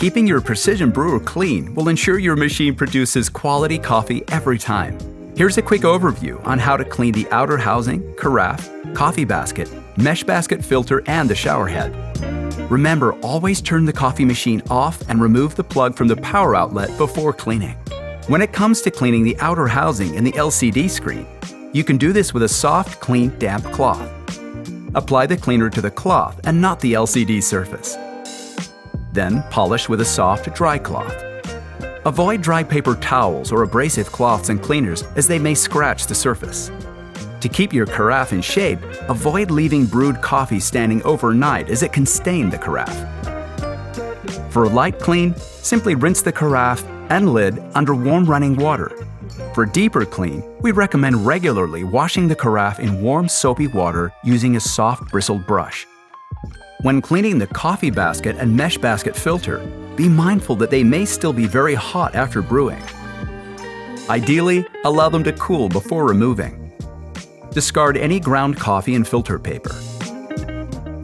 Keeping your Precision Brewer clean will ensure your machine produces quality coffee every time. Here's a quick overview on how to clean the outer housing, carafe, coffee basket, mesh basket filter, and the shower head. Remember, always turn the coffee machine off and remove the plug from the power outlet before cleaning. When it comes to cleaning the outer housing and the LCD screen, you can do this with a soft, clean, damp cloth. Apply the cleaner to the cloth and not the LCD surface. Then polish with a soft, dry cloth. Avoid dry paper towels or abrasive cloths and cleaners as they may scratch the surface. To keep your carafe in shape, avoid leaving brewed coffee standing overnight as it can stain the carafe. For a light clean, simply rinse the carafe and lid under warm running water. For a deeper clean, we recommend regularly washing the carafe in warm soapy water using a soft bristled brush. When cleaning the coffee basket and mesh basket filter, be mindful that they may still be very hot after brewing. Ideally, allow them to cool before removing. Discard any ground coffee and filter paper.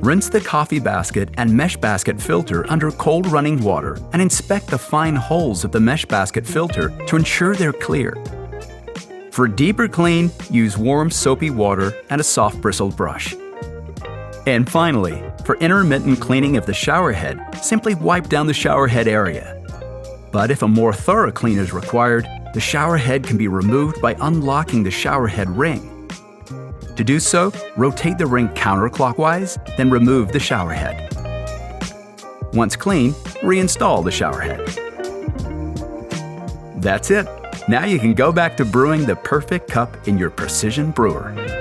Rinse the coffee basket and mesh basket filter under cold running water and inspect the fine holes of the mesh basket filter to ensure they're clear. For a deeper clean, use warm soapy water and a soft bristled brush. And finally, for intermittent cleaning of the shower head, simply wipe down the shower head area. But if a more thorough clean is required, the shower head can be removed by unlocking the shower head ring. To do so, rotate the ring counterclockwise, then remove the shower head. Once clean, reinstall the shower head. That's it. Now you can go back to brewing the perfect cup in your Precision Brewer.